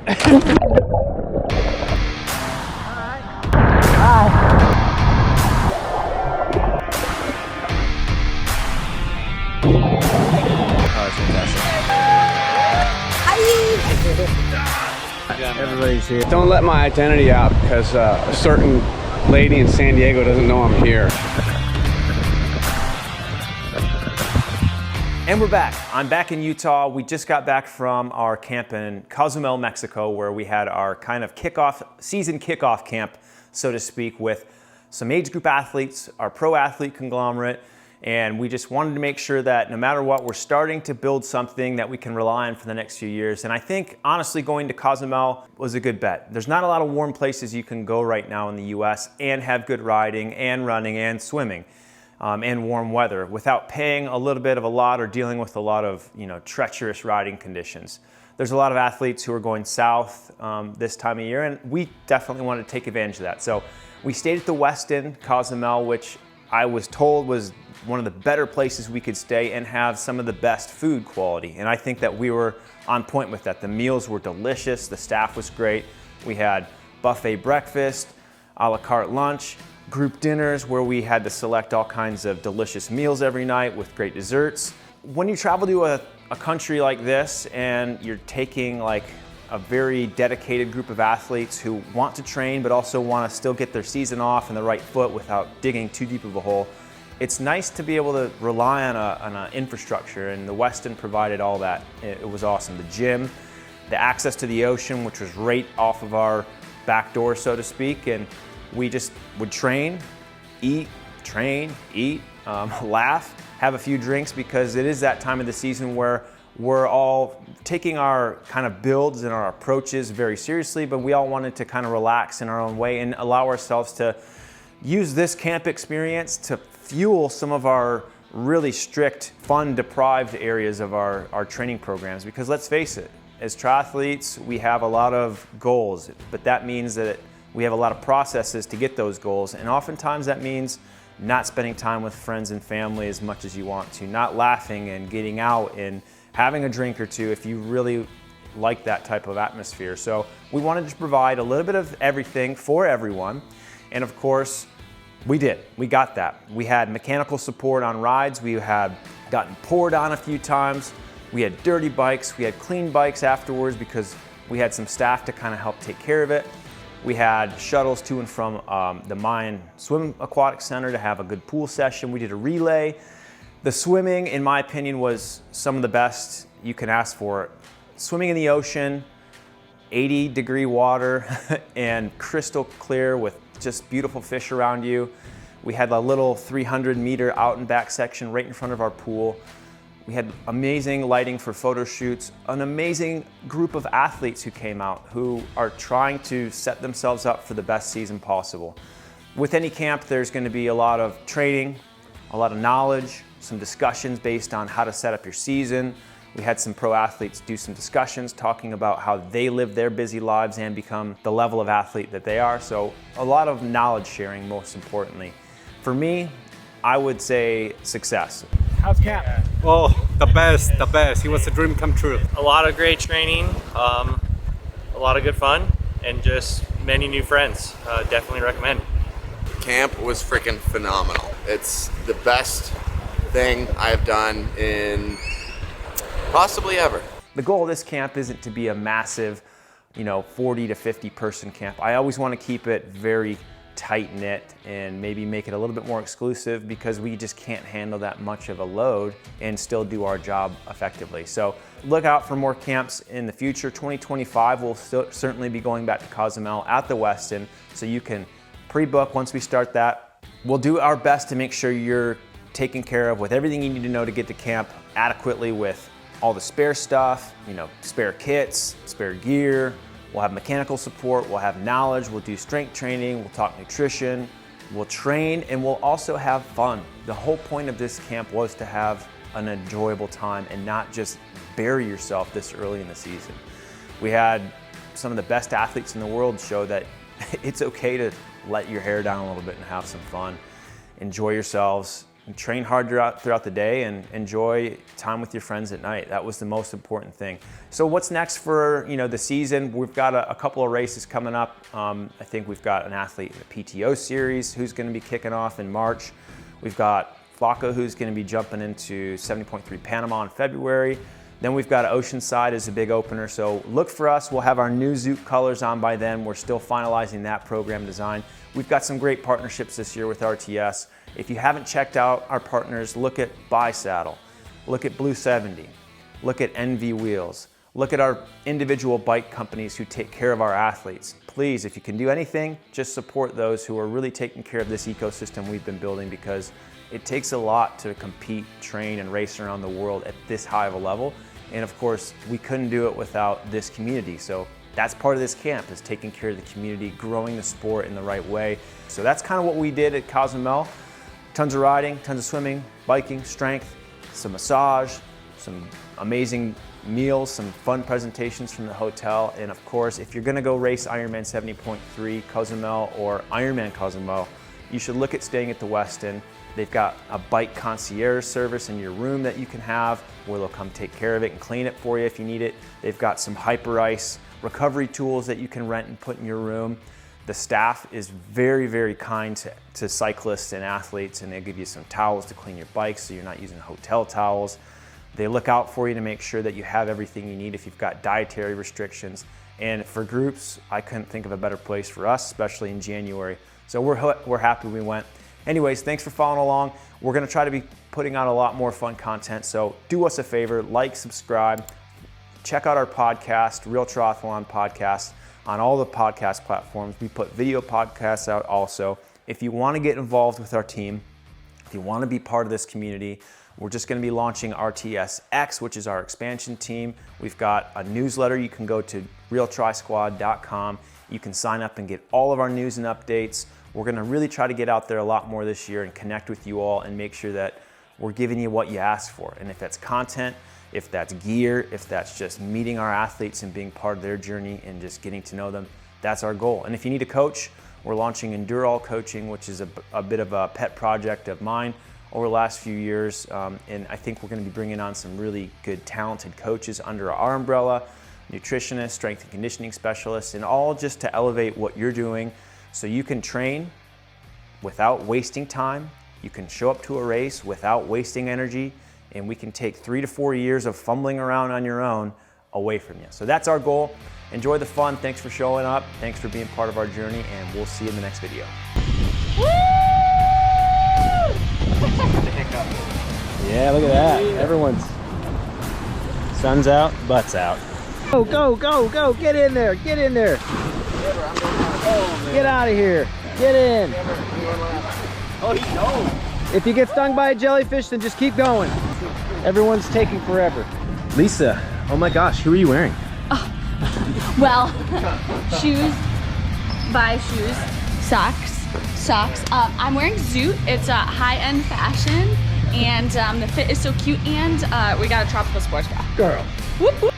Everybody's here. Don't let my identity out because a certain lady in San Diego doesn't know I'm here. And we're back. I'm back in Utah. We just got back from our camp in Cozumel, Mexico, where we had our kind of season kickoff camp, so to speak, with some age group athletes, our pro athlete conglomerate, and we just wanted to make sure that no matter what, we're starting to build something that we can rely on for the next few years. And I think, honestly, going to Cozumel was a good bet. There's not a lot of warm places you can go right now in the US and have good riding and running and swimming and warm weather without paying a little bit of a lot or dealing with a lot of treacherous riding conditions. There's a lot of athletes who are going south this time of year, and we definitely wanted to take advantage of that. So we stayed at the Westin Cozumel, which I was told was one of the better places we could stay and have some of the best food quality. And I think that we were on point with that. The meals were delicious, the staff was great. We had buffet breakfast, a la carte lunch, group dinners where we had to select all kinds of delicious meals every night with great desserts. When you travel to a country like this and you're taking like a very dedicated group of athletes who want to train but also want to still get their season off in the right foot without digging too deep of a hole, it's nice to be able to rely on an infrastructure, and the Westin provided all that. It was awesome. The gym, the access to the ocean, which was right off of our back door, so to speak, and we just would train, eat, laugh, have a few drinks, because it is that time of the season where we're all taking our kind of builds and our approaches very seriously, but we all wanted to kind of relax in our own way and allow ourselves to use this camp experience to fuel some of our really strict, fun-deprived areas of our training programs. Because let's face it, as triathletes, we have a lot of goals, but that means that we have a lot of processes to get those goals, and oftentimes that means not spending time with friends and family as much as you want to, not laughing and getting out and having a drink or two if you really like that type of atmosphere. So we wanted to provide a little bit of everything for everyone, and of course, we did. We got that. We had mechanical support on rides. We had gotten poured on a few times. We had dirty bikes. We had clean bikes afterwards because we had some staff to kind of help take care of it. We had shuttles to and from the Mayan Swim Aquatic Center to have a good pool session. We did a relay. The swimming, in my opinion, was some of the best you can ask for. Swimming in the ocean, 80-degree water and crystal clear with just beautiful fish around you. We had a little 300-meter out and back section right in front of our pool. We had amazing lighting for photo shoots, an amazing group of athletes who came out who are trying to set themselves up for the best season possible. With any camp, there's going to be a lot of training, a lot of knowledge, some discussions based on how to set up your season. We had some pro athletes do some discussions talking about how they live their busy lives and become the level of athlete that they are. So a lot of knowledge sharing, most importantly. For me, I would say success. How's camp? Oh, the best. It was a dream come true. A lot of great training, a lot of good fun, and just many new friends. Definitely recommend. Camp was freaking phenomenal. It's the best thing I've done in possibly ever. The goal of this camp isn't to be a massive, 40 to 50 person camp. I always want to keep it very tight-knit and maybe make it a little bit more exclusive because we just can't handle that much of a load and still do our job effectively. So look out for more camps in the future. 2025 we'll certainly be going back to Cozumel at the Westin, so you can pre-book once we start that. We'll do our best to make sure you're taken care of with everything you need to know to get to camp adequately, with all the spare stuff, spare kits, spare gear. We'll have mechanical support, we'll have knowledge, we'll do strength training, we'll talk nutrition, we'll train, and we'll also have fun. The whole point of this camp was to have an enjoyable time and not just bury yourself this early in the season. We had some of the best athletes in the world show that it's okay to let your hair down a little bit and have some fun. Enjoy yourselves, train hard throughout the day and enjoy time with your friends at night. That was the most important thing. So what's next for the season? We've got a couple of races coming up. I think we've got an athlete in the PTO series who's going to be kicking off in March. We've got Flacco who's going to be jumping into 70.3 Panama in February. Then we've got Oceanside as a big opener. So look for us. We'll have our new Zoot colors on by then. We're still finalizing that program design. We've got some great partnerships this year with RTS. If you haven't checked out our partners, look at BiSaddle, look at Blue 70, look at NV Wheels, look at our individual bike companies who take care of our athletes. Please, if you can do anything, just support those who are really taking care of this ecosystem we've been building, because it takes a lot to compete, train, and race around the world at this high of a level. And of course, we couldn't do it without this community. So that's part of this camp, is taking care of the community, growing the sport in the right way. So that's kind of what we did at Cozumel. Tons of riding, tons of swimming, biking, strength, some massage, some amazing meals, some fun presentations from the hotel. And of course, if you're gonna go race Ironman 70.3 Cozumel or Ironman Cozumel, you should look at staying at the Weston. They've got a bike concierge service in your room that you can have, where they'll come take care of it and clean it for you if you need it. They've got some hyper ice recovery tools that you can rent and put in your room. The staff is very, very kind to cyclists and athletes, and they give you some towels to clean your bike so you're not using hotel towels. They look out for you to make sure that you have everything you need if you've got dietary restrictions. And for groups, I couldn't think of a better place for us, especially in January. So we're happy we went. Anyways, thanks for following along. We're gonna try to be putting out a lot more fun content, so do us a favor, like, subscribe, check out our podcast, Real Triathlon Podcast, on all the podcast platforms. We put video podcasts out also. If you want to get involved with our team, if you want to be part of this community, we're just going to be launching RTS, which is our expansion team. We've got a newsletter. You can go to realtrisquad.com. You can sign up and get all of our news and updates. We're going to really try to get out there a lot more this year and connect with you all and make sure that we're giving you what you ask for. And if that's content, if that's gear, if that's just meeting our athletes and being part of their journey and just getting to know them, that's our goal. And if you need a coach, we're launching Inaugural coaching, which is a bit of a pet project of mine over the last few years. And I think we're gonna be bringing on some really good, talented coaches under our umbrella, nutritionists, strength and conditioning specialists, and all just to elevate what you're doing so you can train without wasting time. You can show up to a race without wasting energy, and we can take 3 to 4 years of fumbling around on your own away from you. So that's our goal. Enjoy the fun. Thanks for showing up. Thanks for being part of our journey, and we'll see you in the next video. Yeah, look at that. Everyone's sun's out, butt's out. Go, go, go, go. Get in there. Get in there. Get out of here. Get in. If you get stung by a jellyfish, then just keep going. Everyone's taking forever. Lisa, oh my gosh, who are you wearing? Well, shoes, buy shoes, socks. I'm wearing Zoot. It's a high-end fashion, and the fit is so cute, and we got a tropical sports bra. Girl. Whoop, whoop.